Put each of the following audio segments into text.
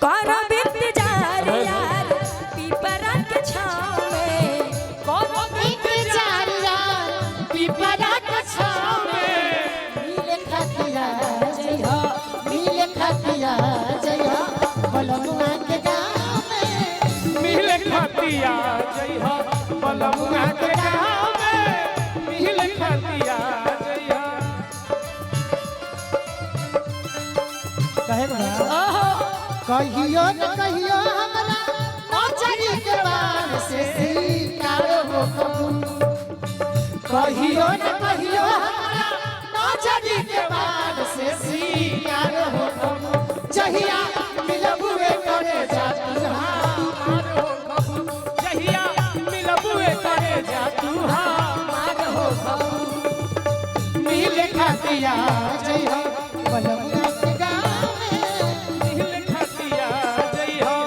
करो इंतजार यार पीपरा के छाँव में करो इंतजार यार पीपरा के छाँव में मिले खतिया जय हो मिले खतिया जय हो बलमुआ के गाँव में मिले खतिया जय हो बलमुआ के गाँव में मिले खतिया जय हो। कहे कहियो न कहियो हमरा नौचरी के बार से शिकार हो कबू कहियो न कहियो हमरा नौचरी के बार से शिकार हो कबू जहिया मिलबुए करे जातू मार हो कबू जहिया मिलबुए करे जा तू मार हो कबू मिले खतिया जय हो बलमुआ के गाँव में मिले खतिया जय हो।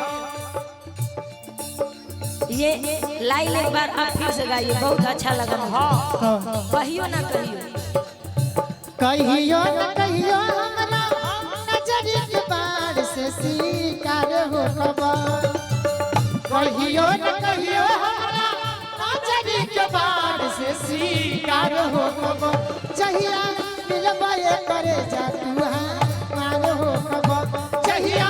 ये लाइन एक बार आप फिर से गाइए बहुत अच्छा लगा हाँ कहियो ना कहियो कहियो न कहियो हमरा नजरी के बार से शिकार हो खबर कहियो न कहियो हमरा नजरी के बार से शिकार हो खबर जहिया मिलबे करे जा तू मार हो खबर जहिया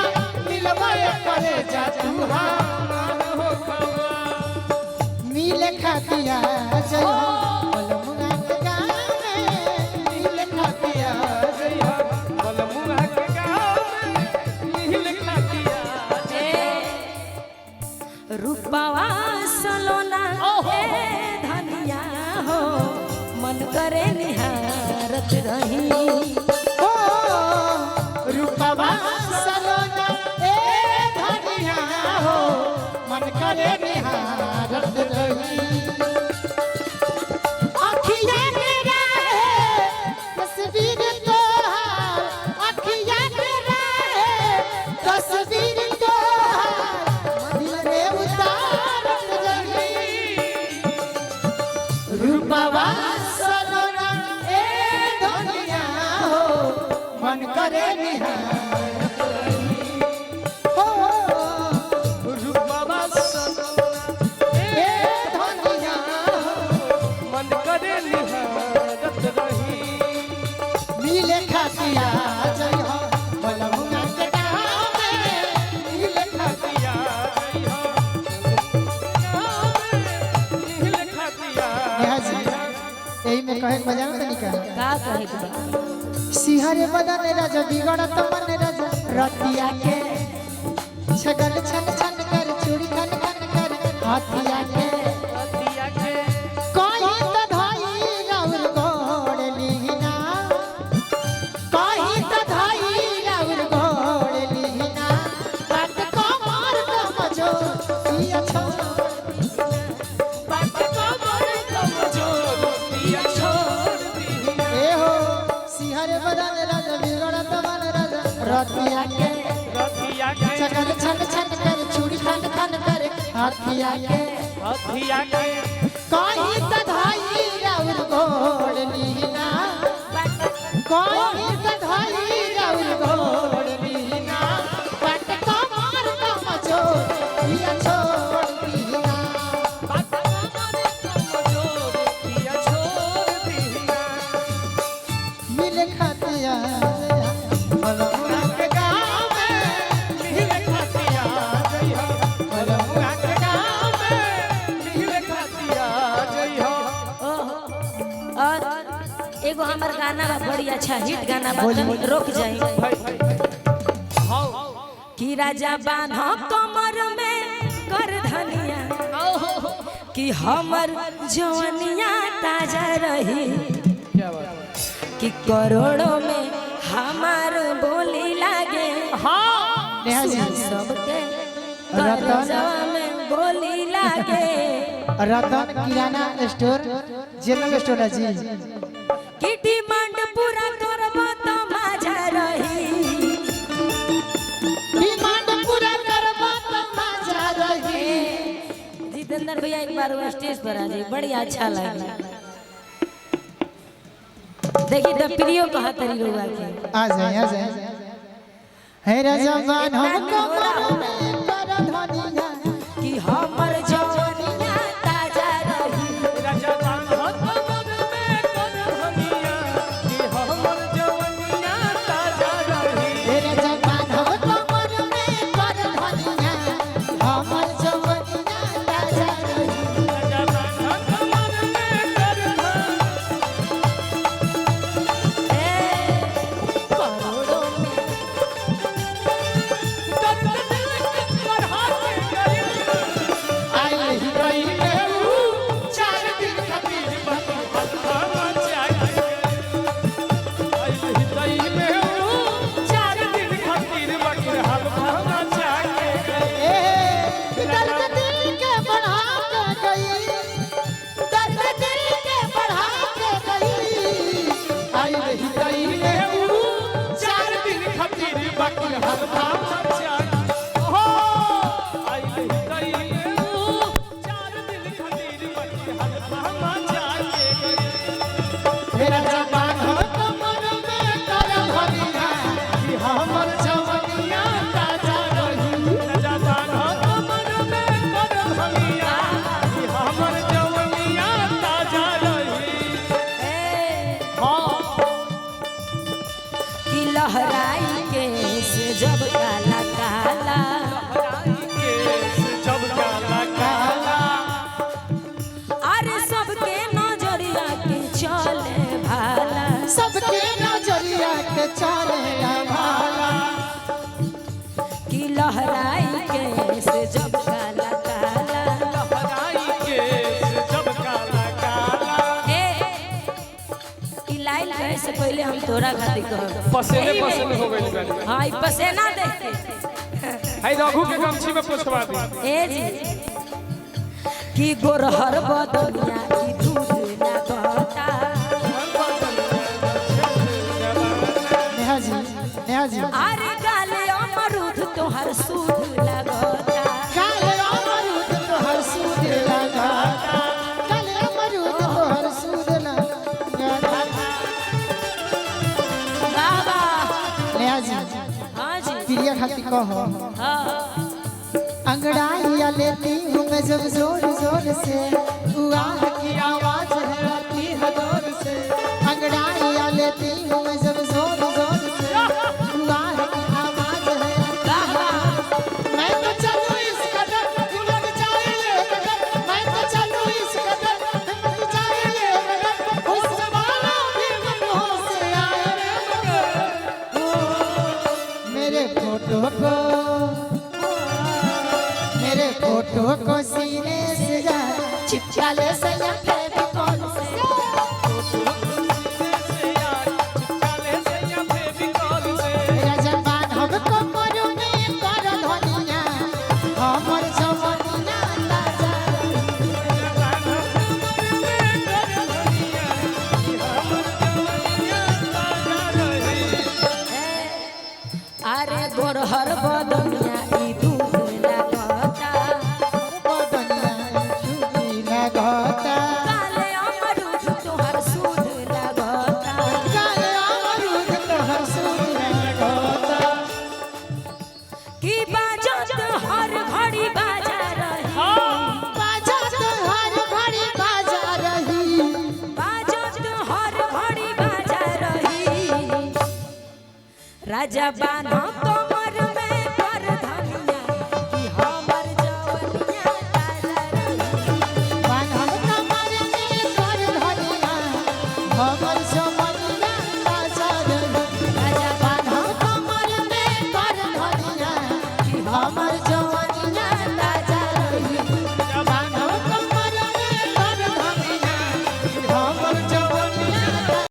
मिलबे करे जा तू मार हो खबर मिले खतिया जय हो बलमुआ के गाँव में मिले खतिया जय हो बलमुआ के गाँव में मिले खतिया रूपवा सलोना ए धनिया हो मन करे निहारत रही ओ रूपवा सलोना ए धनिया हो मन करे निहारत रही अखिया मेरा है तस्वीर तोहार अखिया मेरा है तस्वीर तोहार दिल में उतारत रही रूपवा सलोना ए धनिया हो मन करे निहारत रही हो रूपवा ए धनिया मन करे निहारत रही मिले खतिया जय हो बलमुआ के गाँव में मिले खतिया जय हो मिले खतिया नेहा जी यही में कहे बजाना तनी का का कहे के बा सिहर बदन राजा बिगड़त मन राजा रतिया के छगल छन छन कर चूड़ी खन खन कर हाथिया के खतिया के कहीं तो धाई राउर गोड़ लीना कहीं तो धाई राउर गोड़ लीना बात को मार को मजो पिया छोड़ बात को मोर कमजोर पिया छोड़ दी ए हो सिहर बदन राजा बिगड़त मन राजा रतिया के रतिया के छगल छन छन कर चूड़ी खन खन कर हाथिया के हथिया के कहीं तो धाई राउर गोड़ लीना कहीं तो धाई राउर गोड़ लीना बात को मार को मजो पिया छोड़ दीना बात को मोर कमजोर पिया छोड़ दी मिले खतिया बलमुआ के गाँव में मिले खतिया जय हो बलमुआ के गाँव में मिले खतिया जय हो और एगो हमर गाना बा बड़ी अच्छा हिट गाना बा तनी रोक जाई कि राजा बान्हो कमर में कर धनिया कि हमर जवनिया ताजा रही क्या बात कि करोड़ों में हमार बोली लागे हाँ नेहा जी सबके रतन। करजवा में बोली लागे रतन किराना स्टोर जनरल स्टोर है जी कि डिमांड पूरा करबो तो मजा रही डिमांड पूरा करबो तो मजा रही जितेंद्र भैया एक बार वो स्टेज पर आ जाए बड़ी अच्छा लगा देखिए तो प्रियो कहा तरी रुआ के आ जाए है राजा बान हमको कि लहराई केस जब काला काला लहराई केस जब काला काला। ई लाइन कहे से पहले हम तोरा खातिर कहब पसेने पसेने हो गइल बानी। हां ई पसेना देख के हाय रघु के गमछी में पोछवा दी। ए जी कि गोरहर बदनिया की दूध ना कहता नेहा जी अरे गाले अमरूद तोहर सूद लगता काले अमरूद तोहर सूद लगा काले अमरूद तोहर सूद लगा बाबा नेहा जी हाँ जी प्रिया खातिर कहो हाँ अंगड़ाइया लेती हूँ मैं जब जोर जोर से आह की आवाज है जोर से अंगड़ाइया लेती हूँ मैं जब जोर जोर से आह की आवाज है बाबा मैं तो चलूं इस कदर तू लग जाए ये कदर मैं तो चलूं इस कदर तू लग जाए ये कदर उस जमाना भी मनों से आए रे मगर मेरे फोटो को सीने से जा चिपका ले सया फेविकॉल से रजबान हमको मरो में कर धनिया हमर जवानिया ताजा अरे गोरहर बदनिया ई दूध लगता बदनिया चुनी लगता काले अमरूद तोहर सूद लगता काले अमरूद तोहर सूद लगता कि बाजत हर घड़ी बाजा रही बाजा तो हर घड़ी बाजा रही बाजत हर घड़ी बाजा रही राजा बानो तो